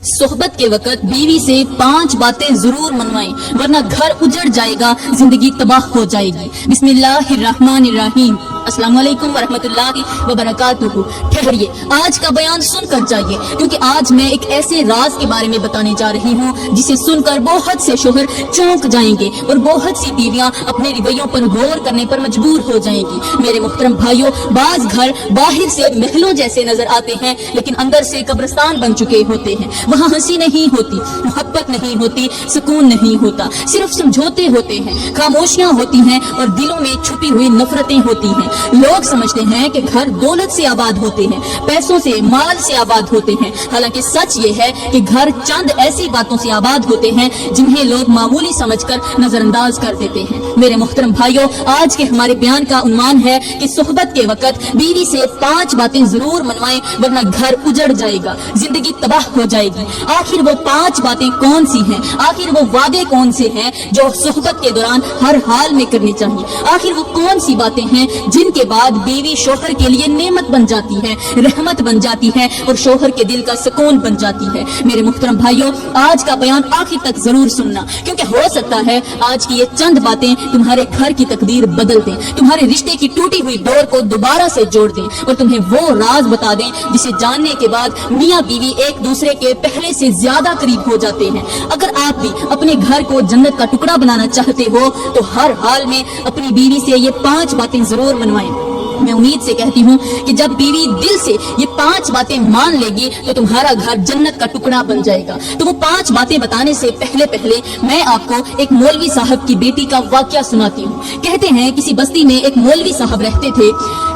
सोहबत के वक्त बीवी से 5 बातें जरूर मनवाएं वरना घर उजड़ जाएगा, जिंदगी तबाह हो जाएगी। बिस्मिल्लाहिर्रहमानिर्रहीम। अस्सलाम वालेकुम वरहमतुल्लाहि वबरकातुहू। ठहरिए, आज का बयान सुनकर जाइए, क्योंकि आज मैं एक ऐसे राज के बारे में बताने जा रही हूँ जिसे सुनकर बहुत से शोहर चौंक जाएंगे और बहुत सी बीवियां अपने रवैयों पर गौर करने पर मजबूर हो जाएंगी। मेरे मुहतरम भाइयों, बाज घर बाहर से महलों जैसे नजर आते हैं, लेकिन अंदर से कब्रिस्तान बन चुके होते हैं। वहाँ हंसी नहीं होती, मोहब्बत नहीं होती, सुकून नहीं होता, सिर्फ समझौते होते हैं, खामोशियां होती हैं और दिलों में छुपी हुई नफरतें होती हैं। लोग समझते हैं कि घर दौलत से आबाद होते हैं, पैसों से, माल से आबाद होते हैं। हालांकि सच ये है कि घर चंद ऐसी बातों से आबाद होते हैं जिन्हें लोग मामूली समझकर नजरअंदाज कर देते हैं। मेरे मुहतरम भाइयों, आज के हमारे बयान का उन्वान है कि सोहबत के वक्त बीवी से 5 बातें जरूर मनवाएं वरना घर उजड़ जाएगा, जिंदगी तबाह हो जाएगी। आखिर वो 5 बातें कौन सी हैं? आखिर वो वादे कौन से हैं जो सोहबत के दौरान हर हाल में करनी चाहिए? आखिर वो कौन सी बातें हैं जिनके बाद बीवी शोहर के लिए नेमत बन जाती है, रहमत बन जाती है और शोहर के दिल का सुकून बन जाती है? मेरे मुहतरम भाइयों, आज का बयान आखिर तक जरूर सुनना, क्योंकि हो सकता है आज की ये चंद बातें तुम्हारे घर की तकदीर बदल दें, तुम्हारे रिश्ते की टूटी हुई डोर को दोबारा से जोड़ दें और तुम्हें वो राज बता दें जिसे जानने के बाद मियाँ बीवी एक दूसरे के पहले से ज्यादा करीब हो जाते हैं। अगर आप भी अपने घर को जन्नत का टुकड़ा बनाना चाहते हो तो हर हाल में अपनी बीवी से ये 5 बातें जरूर मनवाएं। मैं उम्मीद से कहती हूँ कि जब बीवी दिल से ये 5 बातें मान लेगी तो तुम्हारा घर जन्नत का टुकड़ा बन जाएगा। तो वो 5 बातें बताने से पहले मैं आपको एक मौलवी साहब की बेटी का वाकया सुनाती हूँ। कहते हैं किसी बस्ती में एक मौलवी साहब रहते थे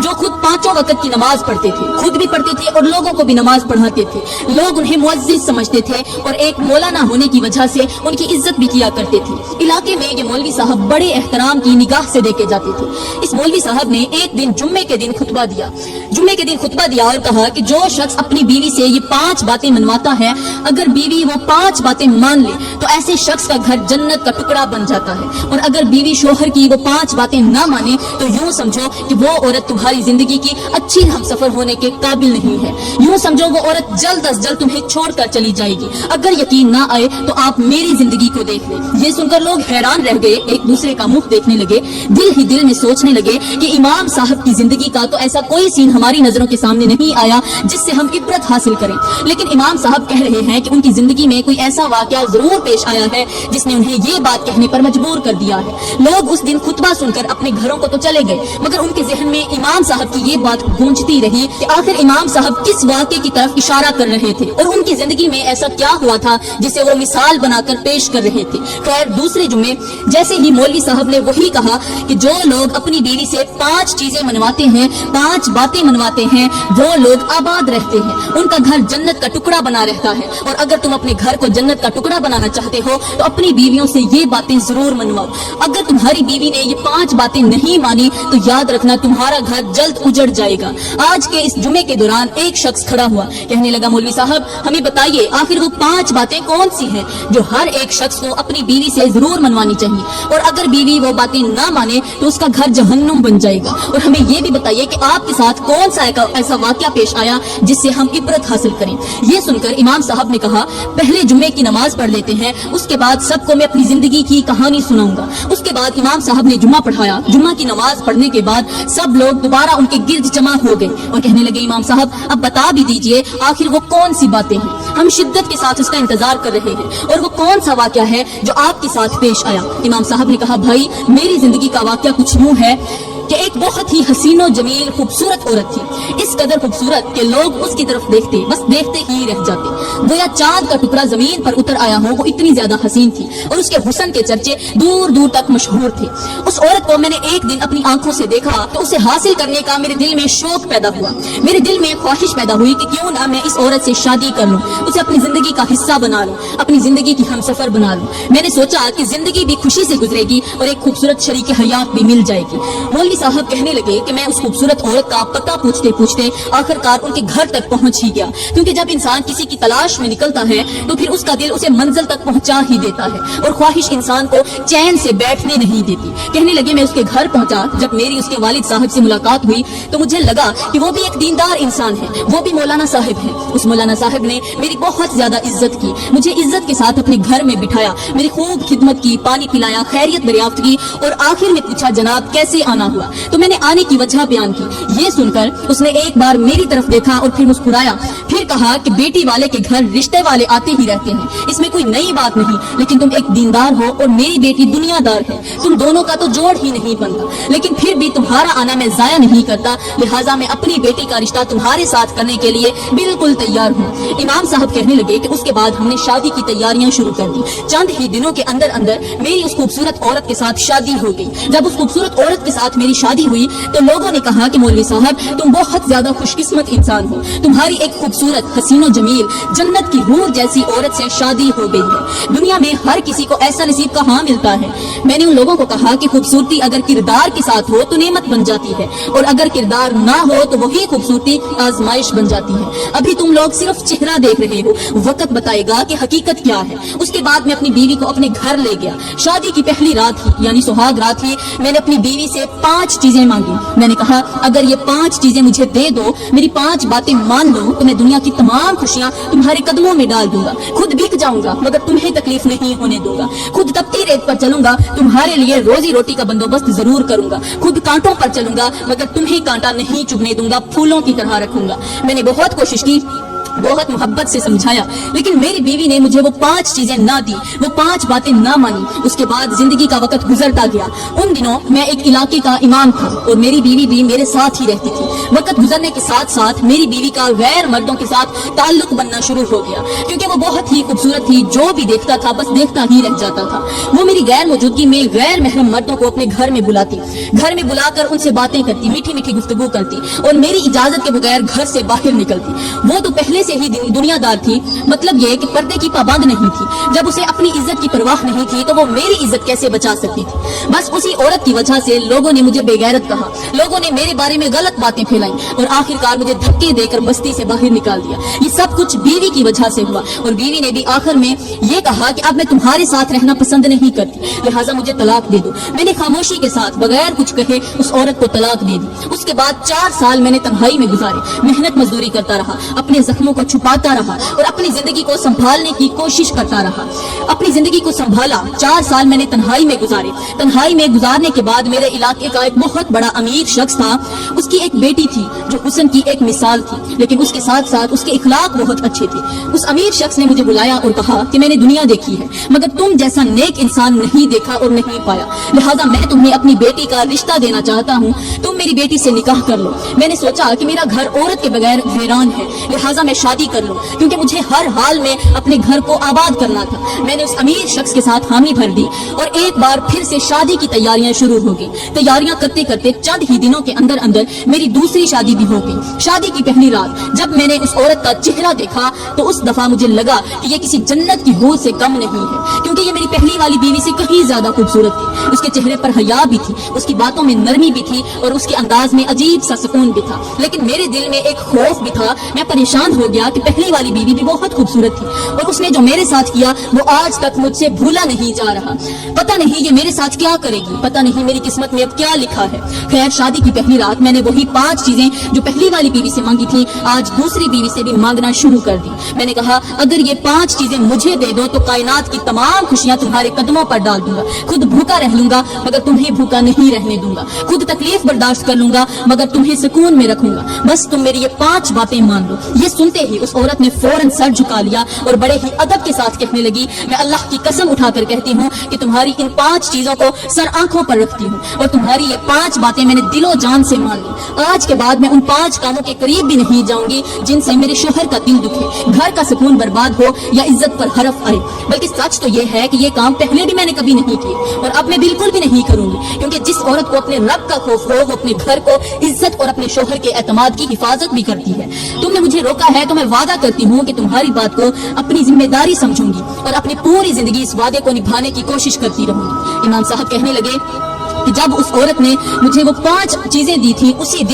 जो खुद 5 वक्त की नमाज पढ़ते थे, खुद भी पढ़ते थे और लोगों को भी नमाज पढ़ाते थे। लोग उन्हें मुअज्जिज समझते थे और एक मौलाना होने की वजह से उनकी इज्जत भी किया करते थे। इलाके में ये मौलवी साहब बड़े एहतराम की निगाह से देखे जाते थे। इस मौलवी साहब ने एक दिन जुम्मे के दिन खुतबा दिया और कहा कि जो शख्स अपनी बीवी से ये 5 बातें मनवाता है, अगर बीवी वो 5 बातें मान ले तो ऐसे शख्स का घर जन्नत का टुकड़ा बन जाता है। और अगर बीवी शोहर की वो 5 बातें ना माने तो यूं समझो कि वो औरत तुम्हारी जिंदगी की अच्छी हमसफर होने के काबिल नहीं है। यूं समझो वो औरत जल्द अज जल्द तुम्हें छोड़कर चली जाएगी। अगर यकीन ना आए तो आप मेरी जिंदगी को देख लें। ये सुनकर लोग हैरान रह गए, एक दूसरे का मुख देखने लगे, दिल ही दिल में सोचने लगे कि इमाम साहब की जिंदगी का तो ऐसा कोई सीन हमारी नजरों के सामने नहीं आया जिससे हम इबरत हासिल करें। लेकिन इमाम साहब कह रहे हैं कि उनकी जिंदगी में कोई ऐसा वाकया जरूर पेश आया है जिसने उन्हें ये बात कहने पर मजबूर कर दिया है। लोग उस दिन खुतबा सुनकर अपने घरों को तो चले गए, मगर उनके जहन में इमाम साहब की ये बात गूंजती रही कि आखिर इमाम साहब किस वाकये की तरफ इशारा कर रहे थे और उनकी जिंदगी में ऐसा क्या हुआ था जिसे वो मिसाल बनाकर पेश कर रहे थे। खैर, दूसरे जुम्मे जैसे ही मौलवी साहब ने वही कहा कि जो लोग अपनी बीवी से 5 चीजें मनवाते हैं, 5 बातें मनवाते हैं, वो लोग आबाद रहते हैं, उनका घर जन्नत का टुकड़ा बना रहता है। और अगर तुम अपने घर को जन्नत का टुकड़ा बनाना चाहते हो तो अपनी बीवियों से ये बातें जरूर मनवाओ। अगर तुम्हारी बीवी ने ये 5 बातें नहीं मानी तो याद रखना तुम्हारा घर जल्द उजड़ जाएगा। आज के इस जुमे के दौरान एक शख्स खड़ा हुआ, कहने लगा, मौलवी साहब हमें बताइए आखिर वो 5 बातें कौन सी हैं जो हर एक शख्स को अपनी बीवी से जरूर मनवानी चाहिए, और अगर बीवी वो बातें ना माने तो उसका घर जहन्नुम बन जाएगा। और हमें ये भी बताइए कि आपके साथ कौन सा ऐसा वाकया पेश आया जिससे हम इबरत हासिल करें। ये सुनकर इमाम साहब ने कहा, पहले जुम्मे की नमाज पढ़ लेते हैं, उसके बाद सबको मैं अपनी जिंदगी की कहानी सुनाऊंगा। उसके बाद इमाम साहब ने जुम्मा पढ़ाया। जुम्मा की नमाज पढ़ने के बाद सब लोग दोबारा उनके गिर्द जमा हो गए और कहने लगे, इमाम साहब अब बता भी दीजिए आखिर वो कौन सी बातें हैं, हम शिद्दत के साथ उसका इंतजार कर रहे हैं, और वो कौन सा वाकया है जो आपके साथ पेश आया। इमाम साहब ने कहा, भाई मेरी जिंदगी का वाकया कुछ यूं है कि एक बहुत ही हसीनो जमील खूबसूरत औरत थी, इस कदर खूबसूरत कि लोग उसकी तरफ बस देखते ही रह जाते, गोया चांद का टुकड़ा जमीन पर उतर आया हो। वो इतनी ज्यादा हसीन थी और उसके हुस्न के चर्चे दूर दूर तक मशहूर थे। उस औरत को मैंने एक दिन अपनी आंखों से देखा तो उसे हासिल करने का मेरे दिल में शौक पैदा हुआ, मेरे दिल में ख्वाहिश पैदा हुई कि क्यों ना मैं इस औरत से शादी कर लूं, उसे अपनी जिंदगी का हिस्सा बना लूं, अपनी जिंदगी की हमसफर बना लूं। मैंने सोचा कि जिंदगी भी खुशी से गुजरेगी और एक खूबसूरत शरीक हयात भी मिल जाएगी। मौलवी मौलवी साहब कहने लगे कि मैं उस खूबसूरत औरत का पता पूछते पूछते आखिरकार उनके घर तक पहुंच ही गया, क्योंकि जब इंसान किसी की तलाश में निकलता है तो फिर उसका दिल उसे मंजिल तक पहुंचा ही देता है और ख्वाहिश इंसान को चैन से बैठने नहीं देती। कहने लगे मैं उसके घर पहुंचा। जब मेरी उसके वालिद साहब से मुलाकात हुई तो मुझे लगा कि वो भी एक दीनदार इंसान है, वो भी मौलाना साहब है। उस मौलाना साहब ने मेरी बहुत ज्यादा इज्जत की, मुझे इज्जत के साथ अपने घर में बिठाया, मेरी खूब खिदमत की, पानी पिलाया, खैरियत दरियाफ्त की और आखिर में पूछा जनाब कैसे आना हुआ। तो मैंने आने की वजह बयान की। ये सुनकर उसने एक बार मेरी तरफ देखा और फिर मुस्कुराया, फिर कहा कि बेटी वाले के घर रिश्ते वाले आते ही रहते हैं, इसमें कोई नई बात नहीं, लेकिन तुम एक दीनदार हो और मेरी बेटी दुनियादार है, तुम दोनों का तो जोड़ ही नहीं बनता, लेकिन फिर भी तुम्हारा आना मैं जाया नहीं करता, लिहाजा मैं अपनी बेटी का रिश्ता तुम्हारे साथ करने के लिए बिल्कुल तैयार हूँ। इमाम साहब कहने लगे कि उसके बाद हमने शादी की तैयारियां शुरू कर दी। चंद ही दिनों के अंदर अंदर मेरी उस खूबसूरत औरत के साथ शादी हो गई। जब उस खूबसूरत औरत के साथ मेरी शादी हुई तो लोगों ने कहा कि मौलवी साहब तुम बहुत ज्यादा खुशकिस्मत इंसान हो, तुम्हारी एक खूबसूरत हसीनो जमील जन्नत की हूर जैसी औरत से शादी हो गई है। दुनिया में हर किसी को ऐसा नसीब कहाँ मिलता है। मैंने उन लोगों को कहा कि खूबसूरती अगर किरदार के साथ हो तो नेमत बन जाती है और अगर किरदार ना हो तो वही खूबसूरती आजमाइश बन जाती है। अभी तुम लोग सिर्फ चेहरा देख रहे हो, वक्त बताएगा कि हकीकत क्या है। उसके बाद मैं अपनी बीवी को अपने घर ले गया। शादी की पहली रात ही यानी सुहाग रात ही मैंने अपनी बीवी से 5 चीजें मांगी। मैंने कहा अगर ये 5 चीजें मुझे दे दो, मेरी 5 बातें मान लो तो मैं दुनिया की तमाम खुशियां तुम्हारे कदमों में डाल दूंगा, खुद बिक जाऊंगा मगर तुम्हें तकलीफ नहीं होने दूंगा, खुद तपती रेत पर चलूंगा तुम्हारे लिए रोजी रोटी का बंदोबस्त जरूर करूंगा, खुद कांटों पर चलूंगा मगर तुम्हें कांटा नहीं चुभने दूंगा, फूलों की तरह रखूंगा। मैंने बहुत कोशिश की, बहुत मोहब्बत से समझाया, लेकिन मेरी बीवी ने मुझे वो 5 चीजें ना दी, वो 5 बातें ना मानी। उसके बाद जिंदगी का वक्त गुजरता गया। उन दिनों मैं एक इलाके का इमाम था और मेरी बीवी भी मेरे साथ ही रहती थी। वक्त गुजरने के साथ साथ मेरी बीवी का गैर मर्दों के साथ ताल्लुक बनना शुरू हो गया, क्योंकि वो बहुत ही खूबसूरत थी, जो भी देखता था बस देखता ही रह जाता था। वो मेरी गैर मौजूदगी में गैर महरम मर्दों को अपने घर में बुलाती, घर में बुलाकर उनसे बातें करती, मीठी मीठी गुफ्तगू करती और मेरी इजाजत के बगैर घर से बाहर निकलती। वो तो पहले से ही दुनियादार थी, मतलब ये कि पर्दे की पाबंद नहीं थी। जब उसे अपनी इज्जत की परवाह नहीं थी तो वो मेरी इज्जत कैसे बचा सकती थी। बस उसी औरत की वजह से लोगों ने मुझे बेगैरत कहा, लोगों ने मेरे बारे में गलत बातें फैलाई और आखिरकार मुझे धक्के देकर बस्ती से बाहर निकाल दिया। ये सब कुछ बीवी की वजह से हुआ और बीवी ने भी आखिर में ये कहा कि अब मैं तुम्हारे साथ रहना पसंद नहीं करती, लिहाजा मुझे तलाक दे दो। मैंने खामोशी के साथ बगैर कुछ कहे उस औरत को तलाक दे दी। उसके बाद 4 साल मैंने तन्हाई में गुजारे, मेहनत मजदूरी करता रहा, अपने जख्मों को छुपाता रहा और अपनी जिंदगी को संभालने की कोशिश करता रहा। अपनी जिंदगी को संभाला। 4 साल मैंने तन्हाई में गुजारे। तन्हाई में गुजारने के बाद मेरे इलाके का एक बहुत बड़ा अमीर शख्स था, उसकी एक बेटी थी जो हुस्न की एक मिसाल थी, लेकिन उसके साथ साथ उसके इखलाक बहुत अच्छे थे। उस अमीर शख्स ने मुझे बुलाया और कहा कि मैंने दुनिया देखी है मगर तुम जैसा नेक इंसान नहीं देखा और नहीं पाया, लिहाजा मैं तुम्हें अपनी बेटी का रिश्ता देना चाहता हूँ, तुम मेरी बेटी से निकाह कर लो। मैंने सोचा कि मेरा घर औरत के बगैर वीरान है, लिहाजा मैं शादी कर लूं, क्योंकि मुझे हर हाल में अपने घर को आबाद करना था। मैंने उस अमीर शख्स के साथ हामी भर दी और एक बार फिर से शादी की तैयारियां शुरू हो गई। तैयारियां करते करते चंद ही दिनों के अंदर अंदर मेरी दूसरी शादी भी हो गई। शादी की पहली रात जब मैंने उस औरत का चेहरा देखा तो उस दफा मुझे लगा कि ये किसी जन्नत की हूर से कम नहीं है, क्योंकि ये मेरी पहली वाली बीवी से कहीं ज्यादा खूबसूरत थी। उसके चेहरे पर हया भी थी, उसकी बातों में नरमी भी थी और उसके अंदाज में अजीब सा सुकून भी था, लेकिन मेरे दिल में एक खौफ भी था। मैं परेशान हो गया कि पहली वाली बीवी भी बहुत खूबसूरत थी और उसने जो मेरे साथ किया वो आज तक मुझसे भूला नहीं जा रहा। पता नहीं ये मेरे साथ क्या करेगी, पता नहीं मेरी किस्मत में अब क्या लिखा है। खैर, शादी की पहली रात मैंने वही 5 चीजें जो पहली वाली बीवी से मांगी थी आज दूसरी बीवी से भी मांगना शुरू कर दी। मैंने कहा अगर ये 5 चीजें मुझे दे दो तो कायनात की तमाम खुशियां तुम्हारे कदमों पर डाल दूंगा, खुद भूखा रह लूंगा मगर तुम्हें भूखा नहीं रहने दूंगा, खुद तकलीफ बर्दाश्त कर लूंगा मगर तुम्हें सुकून में रखूंगा, बस तुम मेरी ये 5 बातें मान लो। ये सुनते ही उस औरत ने फौरन सर झुका लिया और बड़े ही अदब के साथ कहने लगी, मैं अल्लाह की कसम उठाकर कहती हूँ कि तुम्हारी इन 5 चीजों को सर आंखों पर रखती हूँ और तुम्हारी ये 5 बातें मैंने दिलो जान से मान ली। आज के बाद मैं उन 5 कामों के करीब भी नहीं जाऊंगी जिनसे मेरे शोहर का दिल दुखे, घर का सुकून बर्बाद हो या इज्जत पर हरफ आए। बल्कि सच तो ये है कि ये काम पहले भी मैंने कभी नहीं किए और अब मैं बिल्कुल भी नहीं करूंगी, क्योंकि जिस औरत को अपने रब का खौफ हो वो अपने घर को इज्जत और अपने शोहर के एतमाद की हिफाजत भी करती है। तुमने मुझे रोका है तो मैं वादा करती हूँ कि तुम्हारी बात को अपनी जिम्मेदारी समझूंगी और अपनी पूरी जिंदगी इस वादे को निभाने की कोशिश करती रहूंगी। इमाम साहब कहने लगे, کہ جب اس عورت نے مجھے وہ 5 چیزیں دی تھی، اسی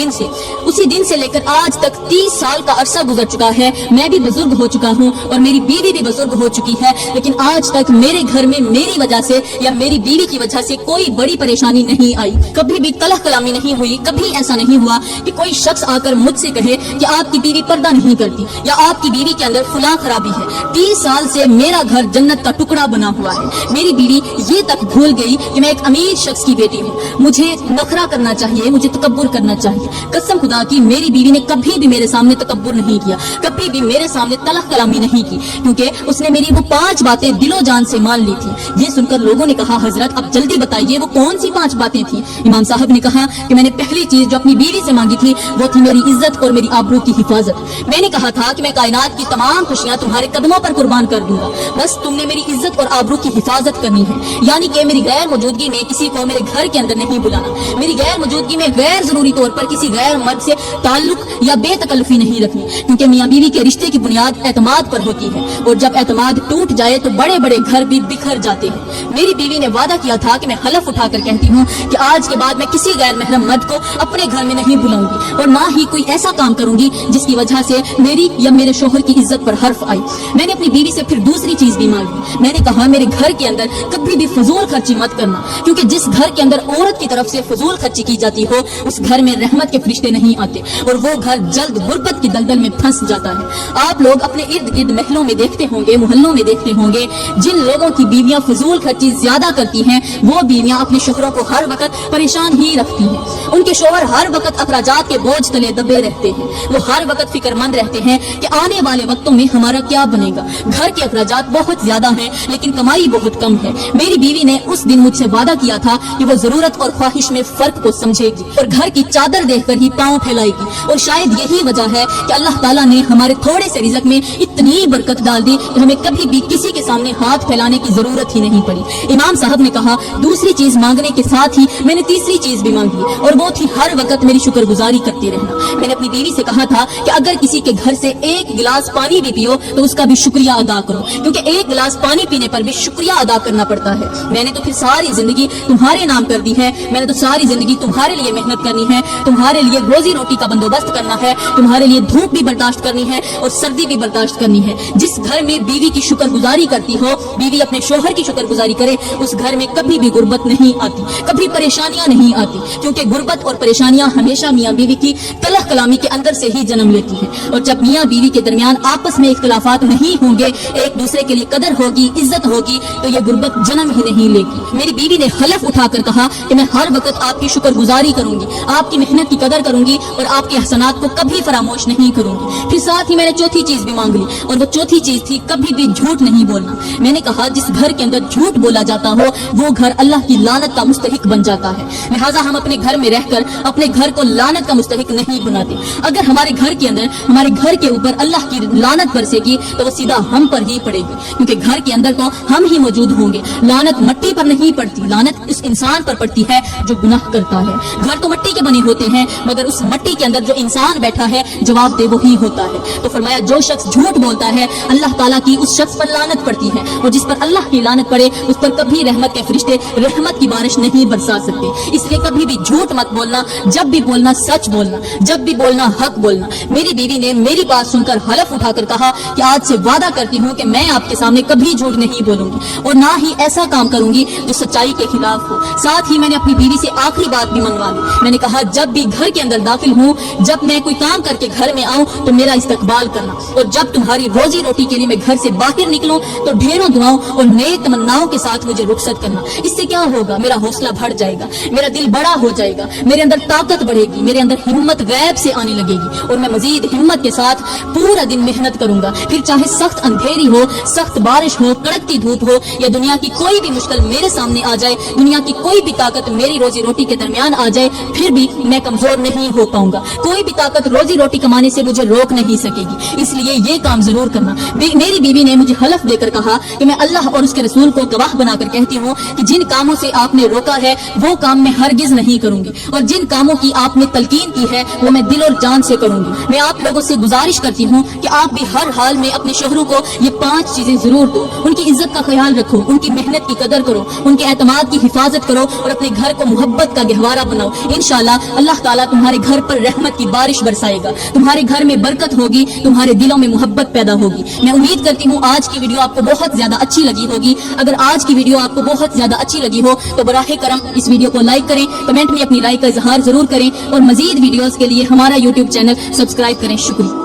دن سے لے کر آج تک 30 سال کا عرصہ گزر چکا ہے، میں بھی بزرگ ہو چکا ہوں اور میری بیوی بھی بزرگ ہو چکی ہے، لیکن آج تک میرے گھر میں میری وجہ سے یا میری بیوی کی وجہ سے کوئی بڑی پریشانی نہیں آئی، کبھی بھی تلخ کلامی نہیں ہوئی، کبھی ایسا نہیں ہوا کہ کوئی شخص آ کر مجھ سے کہے کہ آپ کی بیوی پردہ نہیں کرتی یا آپ کی بیوی کے اندر فلاں خرابی ہے۔ 30 سال سے میرا گھر جنت کا ٹکڑا بنا ہوا ہے، میری بیوی یہ تک بھول گئی کہ میں ایک امیر شخص کی بیٹی ہوں، مجھے نخرہ کرنا چاہیے، مجھے تکبر کرنا چاہیے۔ قسم خدا کی میری بیوی نے کبھی بھی میرے سامنے تکبر نہیں کیا، کبھی بھی میرے سامنے تلخ کلامی نہیں کی، کیونکہ اس نے میری وہ 5 باتیں دل و جان سے مان لی تھی۔ یہ سن کر لوگوں نے کہا حضرت اب جلدی بتائیے وہ کون سی 5 باتیں تھیں؟ امام صاحب نے کہا کہ میں نے پہلی چیز جو اپنی بیوی سے مانگی تھی وہ تھی میری عزت اور میری آبرو کی حفاظت۔ میں نے کہا تھا کہ میں کائنات کی تمام خوشیاں تمہارے قدموں پر قربان کر دوں گا، بس تم نے میری عزت اور آبرو کی حفاظت کرنی ہے، یعنی کہ میری غیر موجودگی میں کسی کو میرے گھر کے اندر نہیں بلانا، میری غیر موجودگی میں غیر ضروری طور پر کسی غیر مرد سے تعلق یا بے تکلفی نہیں رکھنی، کیونکہ میاں بیوی کے رشتے کی بنیاد اعتماد پر ہوتی ہے، اور جب اعتماد ٹوٹ جائے تو بڑے بڑے گھر بھی بکھر جاتے ہیں۔ میری بیوی نے وعدہ کیا تھا کہ میں حلف اٹھا کر کہتی ہوں کہ آج کے بعد میں کسی غیر محرم مرد کو اپنے گھر میں نہیں بلاؤں گی، اور نہ ہی کوئی ایسا کام کروں گی جس کی وجہ سے میری یا میرے شوہر کی عزت پر حرف آئی۔ میں نے اپنی بیوی سے پھر دوسری چیز بھی مانگی، میں نے کہا میرے گھر کے اندر کبھی بھی فضول خرچی مت کرنا، کیونکہ جس گھر کے اندر عورت کی طرف سے فضول خرچی کی جاتی ہو اس گھر میں رحمت کے فرشتے نہیں آتے، اور وہ گھر جلد غربت کی دلدل میں پھنس جاتا ہے۔ آپ لوگ اپنے ارد گرد محلوں میں دیکھتے ہوں گے، محلوں میں دیکھتے ہوں گے، جن لوگوں کی بیویاں فضول خرچی زیادہ کرتی ہیں وہ بیویاں اپنے شوہروں کو ہر وقت پریشان ہی رکھتی ہیں، ان کے شوہر ہر وقت اخراجات کے بوجھ تلے دبے رہتے ہیں، وہ ہر وقت فکر مند رہتے ہیں کہ آنے والے وقتوں میں ہمارا کیا بنے گا، گھر کے اخراجات بہت زیادہ ہیں لیکن کمائی بہت کم ہے۔ میری بیوی نے اس دن مجھ سے وعدہ کیا تھا کہ وہ ضرورت اور خواہش میں فرق کو سمجھے گی اور گھر کی چادر دیکھ کر ہی پاؤں پھیلائے گی، اور شاید یہی وجہ ہے کہ اللہ تعالیٰ نے ہمارے تھوڑے سے رزق میں اتنی برکت ڈال دی کہ ہمیں کبھی بھی کسی کے سامنے ہاتھ پھیلانے کی ضرورت ہی نہیں پڑی۔ امام صاحب نے کہا دوسری چیز مانگنے کے ساتھ ہی میں نے تیسری چیز بھی مانگی، اور وہ تھی ہر وقت میری شکر گزاری کرتے رہنا۔ میں نے اپنی بیوی سے کہا تھا کہ اگر کسی کے گھر سے ایک گلاس پانی بھی پیو تو اس کا بھی شکریہ ادا کرو، کیونکہ ایک گلاس پانی پینے پر بھی شکریہ ادا کرنا پڑتا ہے۔ میں نے تو پھر ساری زندگی تمہارے نام کر دی ہے، میں نے تو ساری زندگی تمہارے لیے محنت کرنی ہے، تمہارے لیے روزی روٹی کا بندوبست کرنا ہے، تمہارے لیے دھوپ بھی برداشت کرنی ہے اور سردی بھی برداشت کرنی ہے۔ جس گھر میں بیوی کی شکر گزاری کرتی ہو، بیوی اپنے شوہر کی شکر گزاری کرے، اس گھر میں کبھی بھی غربت نہیں آتی، کبھی پریشانیاں نہیں آتی، کیونکہ غربت اور پریشانیاں ہمیشہ میاں بیوی کی تلخ کلامی کے اندر سے ہی جنم لیتی ہیں، اور جب میاں بیوی کے درمیان آپس میں اختلافات نہیں ہوں گے، ایک دوسرے کے لیے قدر ہوگی، عزت ہوگی، تو یہ غربت جنم ہی نہیں لے گی۔ میری بیوی نے حلف اٹھا کر کہا کہ میں ہر وقت آپ کی شکر گزاری کروں گی، آپ کی محنت کی قدر کروں گی اور آپ کے احسانات کو کبھی فراموش نہیں کروں گی۔ پھر ساتھ ہی میں نے چوتھی چیز بھی مانگ لی، اور وہ چوتھی چیز تھی کبھی بھی جھوٹ نہیں بولنا۔ میں نے کہا جس گھر کے اندر جھوٹ بولا جاتا ہو وہ گھر اللہ کی لعنت کا مستحق بن جاتا ہے، لہٰذا ہم اپنے گھر میں رہ کر اپنے گھر کو لعنت کا مستحق نہیں بناتے۔ اگر ہمارے گھر کے اندر ہمارے گھر کے اوپر اللہ کی لعنت برسے گی تو وہ سیدھا ہم پر ہی پڑے گی، کیونکہ گھر کے اندر تو ہم ہی موجود ہوں گے۔ لعنت مٹی پر نہیں پڑتی، لعنت اس انسان پر پڑتی ہے جو گناہ کرتا ہے۔ گھر تو مٹی کے بنے ہوتے ہیں مگر اس مٹی کے اندر جو انسان بیٹھا ہے جواب دہ وہی ہوتا ہے۔ تو فرمایا جو شخص جھوٹ بولتا ہے اللہ تعالیٰ کی اس شخص پر لعنت پڑتی ہے، اور جس پر اللہ کی لعنت پڑے اس پر کبھی رحمت کے فرشتے رحمت کی بارش نہیں برسا سکتے۔ اس لیے کبھی بھی جھوٹ مت بولنا، جب بھی بولنا سچ بولنا، جب بھی بولنا حق بولنا۔ میری بیوی نے میری بات سن کر حلف اٹھا کر کہا کہ آج سے وعدہ کرتی ہوں کہ میں آپ کے سامنے کبھی جھوٹ نہیں بولوں گی اور نہ ہی ایسا کام کروں گی جو سچائی کے خلاف ہو۔ ساتھ ہی میں نے اپنی بیوی سے آخری بات بھی منگوا لی، میں نے کہا جب بھی گھر کے اندر داخل ہوں، جب میں کوئی کام کر کے گھر میں آؤں تو میرا استقبال کرنا، اور جب تمہاری روزی روٹی کے لیے میں گھر سے باہر نکلوں تو ڈھیروں دعاؤں اور نیک تمناؤں کے ساتھ مجھے رخصت کرنا۔ اس سے کیا ہوگا؟ میرا حوصلہ بڑھ جائے گا، میرا دل بڑا ہو جائے گا، میرے اندر طاقت بڑھے گی، میرے اندر ہمت غیب سے آنے لگے گی، اور میں مزید ہمت کے ساتھ پورا دن محنت کروں گا۔ پھر چاہے سخت اندھیری ہو، سخت بارش ہو، کڑکتی دھوپ ہو، یا دنیا کی کوئی بھی مشکل میرے سامنے آ جائے، دنیا کی کوئی بھی طاقت میری روزی روٹی کے درمیان آ جائے، پھر بھی میں کمزور نہیں ہو پاؤں گا۔ کوئی بھی طاقت روزی روٹی کمانے سے مجھے روک نہیں سکے گی، اس لیے یہ کام ضرور کرنا۔ میری بیوی نے مجھے حلف دے کر کہا کہ میں اللہ اور اس کے رسول کو گواہ بنا کر کہتی ہوں کہ جن کاموں سے آپ نے روکا ہے وہ کام میں ہرگز نہیں کروں گی، اور جن کاموں کی آپ نے تلقین کی ہے وہ میں دل اور جان سے کروں گی۔ میں آپ لوگوں سے گزارش کرتی ہوں کہ آپ بھی ہر حال میں اپنے شوہروں کو یہ 5 چیزیں ضرور دو، ان کی عزت کا خیال رکھو، ان کی محنت کی قدر کرو، ان کے اعتماد کی حفاظت کرو، اور اپنے گھر کو محبت کا گہوارہ بناؤ. انشاءاللہ اللہ تعالیٰ تمہارے گھر پر رحمت کی بارش برسائے گا, تمہارے گھر میں برکت ہوگی, تمہارے دلوں میں محبت پیدا ہوگی. میں امید کرتی ہوں آج کی ویڈیو آپ کو بہت زیادہ اچھی لگی ہوگی. اگر آج کی ویڈیو آپ کو بہت زیادہ اچھی لگی ہو تو براہ کرم اس ویڈیو کو لائک کریں, کمنٹ میں اپنی رائے کا اظہار ضرور کریں, اور مزید ویڈیوز کے لیے ہمارا YouTube چینل سبسکرائب کریں. شکریہ.